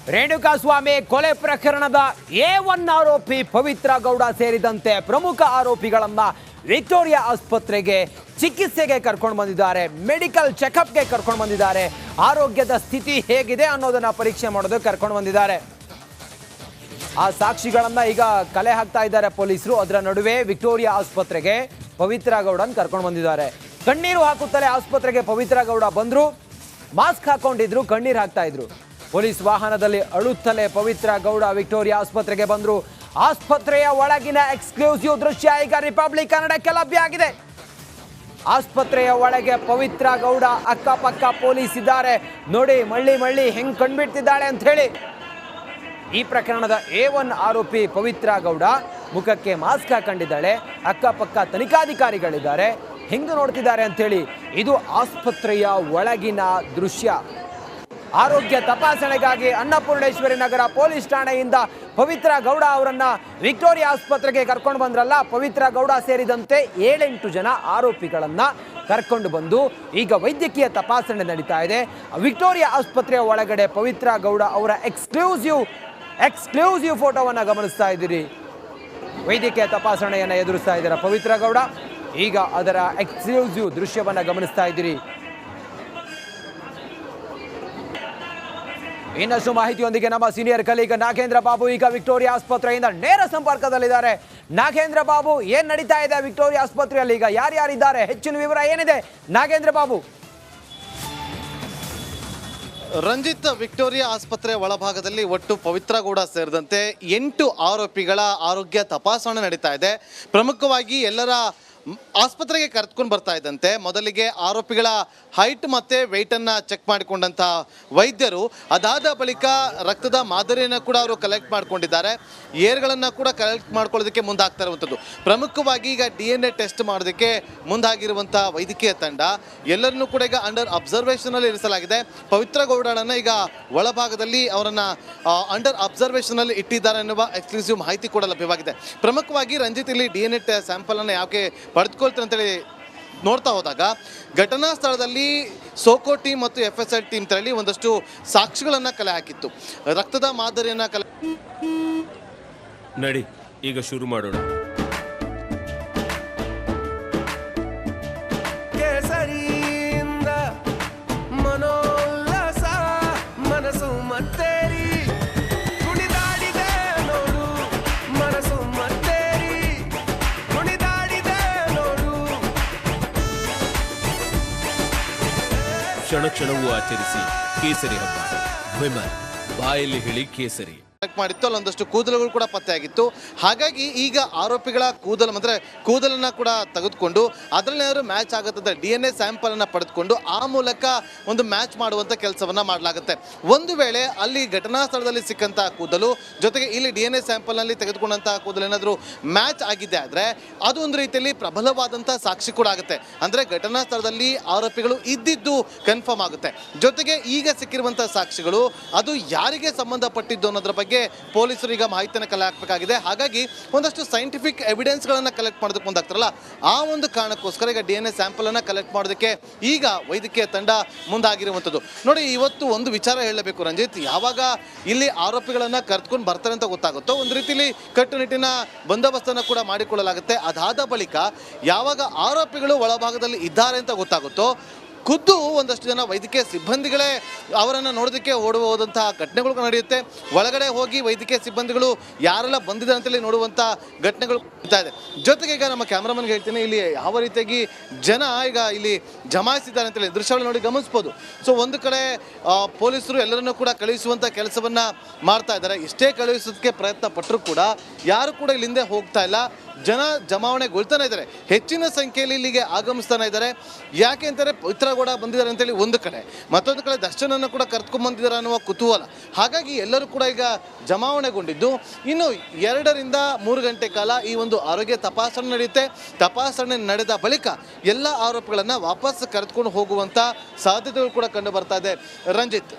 ರೇಣುಕಾಸ್ವಾಮಿ ಕೊಲೆ ಪ್ರಕರಣದ A1 ಆರೋಪಿ ಪವಿತ್ರ ಗೌಡ ಸೇರಿದಂತೆ ಪ್ರಮುಖ ಆರೋಪಿಗಳನ್ನ ವಿಕ್ಟೋರಿಯಾ ಆಸ್ಪತ್ರೆಗೆ ಚಿಕಿತ್ಸೆಗೆ ಕರ್ಕೊಂಡು ಬಂದಿದ್ದಾರೆ. ಮೆಡಿಕಲ್ ಚೆಕಪ್ಗೆ ಕರ್ಕೊಂಡು ಬಂದಿದ್ದಾರೆ. ಆರೋಗ್ಯದ ಸ್ಥಿತಿ ಹೇಗಿದೆ ಅನ್ನೋದನ್ನ ಪರೀಕ್ಷೆ ಮಾಡೋದಕ್ಕೆ ಕರ್ಕೊಂಡು ಬಂದಿದ್ದಾರೆ. ಆ ಸಾಕ್ಷಿಗಳನ್ನ ಈಗ ಕಲೆ ಹಾಕ್ತಾ ಇದ್ದಾರೆ ಪೊಲೀಸರು. ಅದರ ನಡುವೆ ವಿಕ್ಟೋರಿಯಾ ಆಸ್ಪತ್ರೆಗೆ ಪವಿತ್ರ ಗೌಡನ್ ಕರ್ಕೊಂಡು ಬಂದಿದ್ದಾರೆ. ಕಣ್ಣೀರು ಹಾಕುತ್ತಲೇ ಆಸ್ಪತ್ರೆಗೆ ಪವಿತ್ರ ಗೌಡ ಬಂದ್ರು. ಮಾಸ್ಕ್ ಹಾಕೊಂಡಿದ್ರು, ಕಣ್ಣೀರು ಹಾಕ್ತಾ ಇದ್ರು. ಪೊಲೀಸ್ ವಾಹನದಲ್ಲಿ ಅಳುತ್ತಲೇ ಪವಿತ್ರ ಗೌಡ ವಿಕ್ಟೋರಿಯಾ ಆಸ್ಪತ್ರೆಗೆ ಬಂದ್ರು. ಆಸ್ಪತ್ರೆಯ ಒಳಗಿನ ಎಕ್ಸ್ಕ್ಲೂಸಿವ್ ದೃಶ್ಯ ಈಗ ರಿಪಬ್ಲಿಕ್ ಕನ್ನಡಕ್ಕೆ ಲಭ್ಯ ಆಗಿದೆ. ಆಸ್ಪತ್ರೆಯ ಒಳಗೆ ಪವಿತ್ರ ಗೌಡ ಅಕ್ಕಪಕ್ಕ ಪೊಲೀಸ್ ಇದ್ದಾರೆ. ನೋಡಿ ಮಳ್ಳಿ ಹೆಂಗ್ ಕಂಡ್ಬಿಡ್ತಿದ್ದಾಳೆ ಅಂತ ಹೇಳಿ. ಈ ಪ್ರಕರಣದ A1 ಆರೋಪಿ ಪವಿತ್ರ ಗೌಡ ಮುಖಕ್ಕೆ ಮಾಸ್ಕ್ ಹಾಕೊಂಡಿದ್ದಾಳೆ. ಅಕ್ಕಪಕ್ಕ ತನಿಖಾಧಿಕಾರಿಗಳಿದ್ದಾರೆ. ಹೆಂಗ್ ನೋಡ್ತಿದ್ದಾರೆ ಅಂತ ಹೇಳಿ. ಇದು ಆಸ್ಪತ್ರೆಯ ಒಳಗಿನ ದೃಶ್ಯ. ಆರೋಗ್ಯ ತಪಾಸಣೆಗಾಗಿ ಅನ್ನಪೂರ್ಣೇಶ್ವರಿ ನಗರ ಪೊಲೀಸ್ ಠಾಣೆಯಿಂದ ಪವಿತ್ರ ಗೌಡ ಅವರನ್ನ ವಿಕ್ಟೋರಿಯಾ ಆಸ್ಪತ್ರೆಗೆ ಕರ್ಕೊಂಡು ಬಂದ್ರಲ್ಲ. ಪವಿತ್ರ ಗೌಡ ಸೇರಿದಂತೆ 7-8 ಜನ ಆರೋಪಿಗಳನ್ನ ಕರ್ಕೊಂಡು ಬಂದು ಈಗ ವೈದ್ಯಕೀಯ ತಪಾಸಣೆ ನಡೀತಾ ಇದೆ. ವಿಕ್ಟೋರಿಯಾ ಆಸ್ಪತ್ರೆಯ ಒಳಗಡೆ ಪವಿತ್ರ ಗೌಡ ಅವರ ಎಕ್ಸ್ಕ್ಲೂಸಿವ್ ಫೋಟೋವನ್ನು ಗಮನಿಸ್ತಾ ಇದ್ದೀರಿ. ವೈದ್ಯಕೀಯ ತಪಾಸಣೆಯನ್ನು ಎದುರಿಸ್ತಾ ಇದ್ದಾರೆ ಪವಿತ್ರ ಗೌಡ. ಈಗ ಅದರ ಎಕ್ಸ್ಕ್ಲೂಸಿವ್ ದೃಶ್ಯವನ್ನು ಗಮನಿಸ್ತಾ ಇದ್ದೀರಿ. ಇನ್ನಷ್ಟು ಮಾಹಿತಿಯೊಂದಿಗೆ ನಮ್ಮ ಸೀನಿಯರ್ ಕಲೀಗ ನಾಗೇಂದ್ರ ಬಾಬು ಈಗ ವಿಕ್ಟೋರಿಯಾ ಆಸ್ಪತ್ರೆಯಿಂದ ನೇರ ಸಂಪರ್ಕದಲ್ಲಿದ್ದಾರೆ. ನಾಗೇಂದ್ರ ಬಾಬು, ಏನ್ ನಡೀತಾ ಇದೆ ವಿಕ್ಟೋರಿಯಾ ಆಸ್ಪತ್ರೆಯಲ್ಲಿ? ಈಗ ಯಾರ್ಯಾರಿದ್ದಾರೆ, ಹೆಚ್ಚಿನ ವಿವರ ಏನಿದೆ ನಾಗೇಂದ್ರ ಬಾಬು? ರಂಜಿತ್, ವಿಕ್ಟೋರಿಯಾ ಆಸ್ಪತ್ರೆ ಒಳಭಾಗದಲ್ಲಿ ಒಟ್ಟು ಪವಿತ್ರ ಗೌಡ ಸೇರಿದಂತೆ 8 ಆರೋಪಿಗಳ ಆರೋಗ್ಯ ತಪಾಸಣೆ ನಡೀತಾ ಇದೆ. ಪ್ರಮುಖವಾಗಿ ಎಲ್ಲರ ಆಸ್ಪತ್ರೆಗೆ ಕರೆದುಕೊಂಡು ಬರ್ತಾ ಇದ್ದಂತೆ ಮೊದಲಿಗೆ ಆರೋಪಿಗಳ ಹೈಟ್ ಮತ್ತು ವೆಯ್ಟನ್ನು ಚೆಕ್ ಮಾಡಿಕೊಂಡಂಥ ವೈದ್ಯರು ಅದಾದ ಬಳಿಕ ರಕ್ತದ ಮಾದರಿಯನ್ನು ಕೂಡ ಅವರು ಕಲೆಕ್ಟ್ ಮಾಡ್ಕೊಂಡಿದ್ದಾರೆ. ಏರ್ಗಳನ್ನು ಕೂಡ ಕಲೆಕ್ಟ್ ಮಾಡ್ಕೊಳ್ಳೋದಕ್ಕೆ ಮುಂದಾಗ್ತಾ ಇರುವಂಥದ್ದು. ಪ್ರಮುಖವಾಗಿ ಈಗ DNA ಟೆಸ್ಟ್ ಮಾಡೋದಕ್ಕೆ ಮುಂದಾಗಿರುವಂಥ ವೈದ್ಯಕೀಯ ತಂಡ ಎಲ್ಲರನ್ನೂ ಕೂಡ ಈಗ ಅಂಡರ್ ಅಬ್ಸರ್ವೇಷನಲ್ಲಿ ಇರಿಸಲಾಗಿದೆ. ಪವಿತ್ರ ಗೌಡರನ್ನು ಈಗ ಒಳಭಾಗದಲ್ಲಿ ಅವರನ್ನು ಅಂಡರ್ ಅಬ್ಸರ್ವೇಷನಲ್ಲಿ ಇಟ್ಟಿದ್ದಾರೆ ಎನ್ನುವ ಎಕ್ಸ್ಕ್ಲೂಸಿವ್ ಮಾಹಿತಿ ಕೂಡ ಲಭ್ಯವಾಗಿದೆ. ಪ್ರಮುಖವಾಗಿ ರಂಜಿತ್, ಇಲ್ಲಿ DNA ಸ್ಯಾಂಪಲನ್ನು ಯಾಕೆ ಪಡೆದುಕೊಳ್ತಾರೆ ಅಂತೇಳಿ ನೋಡ್ತಾ ಹೋದಾಗ ಘಟನಾ ಸ್ಥಳದಲ್ಲಿ ಸೋಕೋ ಟೀಮ್ ಮತ್ತು FSL ಟೀಮ್ ತೆರಳಿ ಒಂದಷ್ಟು ಸಾಕ್ಷಿಗಳನ್ನು ಕಲೆ ಹಾಕಿತ್ತು. ರಕ್ತದ ಮಾದರಿಯನ್ನು ನಡಿ ಈಗ ಶುರು ಮಾಡೋಣ. ಕ್ಷಣ ಕ್ಷಣವೂ ಆಚರಿಸಿ ಕೇಸರಿ ಹಬ್ಬ. ವಿಮಲ್ ಬಾಯಲ್ಲಿ ಹೇಳಿ ಕೇಸರಿ ಮಾಡಿತ್ತು. ಅಲ್ಲೊಂದಷ್ಟು ಕೂದಲುಗಳು ಕೂಡ ಪತ್ತೆಯಾಗಿತ್ತು. ಹಾಗಾಗಿ ಈಗ ಆರೋಪಿಗಳ ಕೂದಲನ್ನು ಕೂಡ ತೆಗೆದುಕೊಂಡು ಅದರಲ್ಲೇನಾದ್ರು ಮ್ಯಾಚ್ ಆಗುತ್ತದೆ DNA ಸ್ಯಾಂಪಲನ್ನು ಪಡೆದುಕೊಂಡು ಆ ಮೂಲಕ ಒಂದು ಮ್ಯಾಚ್ ಮಾಡುವಂಥ ಕೆಲಸವನ್ನು ಮಾಡಲಾಗುತ್ತೆ. ಒಂದು ವೇಳೆ ಅಲ್ಲಿ ಘಟನಾ ಸ್ಥಳದಲ್ಲಿ ಸಿಕ್ಕಂಥ ಕೂದಲು ಜೊತೆಗೆ ಇಲ್ಲಿ DNA ಸ್ಯಾಂಪಲ್ನಲ್ಲಿ ತೆಗೆದುಕೊಂಡಂತಹ ಕೂದಲು ಏನಾದರೂ ಮ್ಯಾಚ್ ಆಗಿದೆ ಆದರೆ ಅದು ಒಂದು ರೀತಿಯಲ್ಲಿ ಪ್ರಬಲವಾದಂಥ ಸಾಕ್ಷಿ ಕೂಡ ಆಗುತ್ತೆ. ಅಂದರೆ ಘಟನಾ ಸ್ಥಳದಲ್ಲಿ ಆರೋಪಿಗಳು ಇದ್ದಿದ್ದು ಕನ್ಫರ್ಮ್ ಆಗುತ್ತೆ. ಜೊತೆಗೆ ಈಗ ಸಿಕ್ಕಿರುವಂಥ ಸಾಕ್ಷಿಗಳು ಅದು ಯಾರಿಗೆ ಸಂಬಂಧಪಟ್ಟಿದ್ದು ಅನ್ನೋದ್ರ ಬಗ್ಗೆ ಪೊಲೀಸರು ಈಗ ಮಾಹಿತಿಯನ್ನು ಕಲೆ ಹಾಕಬೇಕಾಗಿದೆ. ಹಾಗಾಗಿ ಒಂದಷ್ಟು ಸೈಂಟಿಫಿಕ್ ಎವಿಡೆನ್ಸ್ಗಳನ್ನು ಕಲೆಕ್ಟ್ ಮಾಡೋದಕ್ಕೆ ಮುಂದಾಗ್ತಾರಲ್ಲ, ಆ ಒಂದು ಕಾರಣಕ್ಕೋಸ್ಕರ ಈಗ DNA ಸ್ಯಾಂಪಲನ್ನು ಕಲೆಕ್ಟ್ ಮಾಡೋದಕ್ಕೆ ಈಗ ವೈದ್ಯಕೀಯ ತಂಡ ಮುಂದಾಗಿರುವಂಥದ್ದು. ನೋಡಿ, ಇವತ್ತು ಒಂದು ವಿಚಾರ ಹೇಳಬೇಕು ರಂಜಿತ್. ಯಾವಾಗ ಇಲ್ಲಿ ಆರೋಪಿಗಳನ್ನು ಕರೆದುಕೊಂಡು ಬರ್ತಾರೆ ಅಂತ ಗೊತ್ತಾಗುತ್ತೋ ಒಂದು ರೀತಿಯಲ್ಲಿ ಕಟ್ಟುನಿಟ್ಟಿನ ಬಂದೋಬಸ್ತನ್ನು ಕೂಡ ಮಾಡಿಕೊಳ್ಳಲಾಗುತ್ತೆ. ಅದಾದ ಬಳಿಕ ಯಾವಾಗ ಆರೋಪಿಗಳು ಒಳಭಾಗದಲ್ಲಿ ಇದ್ದಾರೆ ಅಂತ ಗೊತ್ತಾಗುತ್ತೋ ಖುದ್ದು ಒಂದಷ್ಟು ಜನ ವೈದ್ಯಕೀಯ ಸಿಬ್ಬಂದಿಗಳೇ ಅವರನ್ನು ನೋಡೋದಕ್ಕೆ ಹೋದಂತಹ ಘಟನೆಗಳು ನಡೆಯುತ್ತೆ. ಒಳಗಡೆ ಹೋಗಿ ವೈದ್ಯಕೀಯ ಸಿಬ್ಬಂದಿಗಳು ಯಾರೆಲ್ಲ ಬಂದಿದ್ದಾರೆ ಅಂತೇಳಿ ನೋಡುವಂಥ ಘಟನೆಗಳು ಇರ್ತಾ ಇದೆ. ಜೊತೆಗೆ ಈಗ ನಮ್ಮ ಕ್ಯಾಮ್ರಾಮನ್ಗೆ ಹೇಳ್ತೀನಿ, ಇಲ್ಲಿ ಯಾವ ರೀತಿಯಾಗಿ ಜನ ಈಗ ಇಲ್ಲಿ ಜಮಾಯಿಸಿದ್ದಾರೆ ಅಂತೇಳಿ ದೃಶ್ಯಗಳು ನೋಡಿ ಗಮನಿಸ್ಬೋದು. ಸೊ ಒಂದು ಕಡೆ ಪೊಲೀಸರು ಎಲ್ಲರನ್ನೂ ಕೂಡ ಕಳುಹಿಸುವಂಥ ಕೆಲಸವನ್ನು ಮಾಡ್ತಾ ಇದ್ದಾರೆ. ಇಷ್ಟೇ ಕಳುಹಿಸೋದಕ್ಕೆ ಪ್ರಯತ್ನ ಪಟ್ಟರೂ ಕೂಡ ಯಾರು ಕೂಡ ಇಲ್ಲಿಂದ ಹೋಗ್ತಾ ಇಲ್ಲ. ಜನ ಜಮಾವಣೆಗೊಳ್ತಾನೆ ಇದ್ದಾರೆ. ಹೆಚ್ಚಿನ ಸಂಖ್ಯೆಯಲ್ಲಿ ಇಲ್ಲಿಗೆ ಆಗಮಿಸ್ತಾನೆ ಇದ್ದಾರೆ. ಯಾಕೆ ಅಂತಾರೆ, ಪವಿತ್ರ ಗೌಡ ಬಂದಿದ್ದಾರೆ ಅಂತೇಳಿ ಒಂದು ಕಡೆ, ಮತ್ತೊಂದು ಕಡೆ ದರ್ಶನನ್ನು ಕೂಡ ಕರೆದುಕೊಂಡ್ಬಂದಿದ್ದಾರೆ ಅನ್ನುವ ಕುತೂಹಲ. ಹಾಗಾಗಿ ಎಲ್ಲರೂ ಕೂಡ ಈಗ ಜಮಾವಣೆಗೊಂಡಿದ್ದು ಇನ್ನು 2 ರಿಂದ 3 ಗಂಟೆ ಕಾಲ ಈ ಒಂದು ಆರೋಗ್ಯ ತಪಾಸಣೆ ನಡೆಯುತ್ತೆ. ತಪಾಸಣೆ ನಡೆದ ಬಳಿಕ ಎಲ್ಲ ಆರೋಪಿಗಳನ್ನು ವಾಪಸ್ ಕರೆದುಕೊಂಡು ಹೋಗುವಂಥ ಸಾಧ್ಯತೆಗಳು ಕೂಡ ಕಂಡು ಬರ್ತಾ ಇದೆ ರಂಜಿತ್.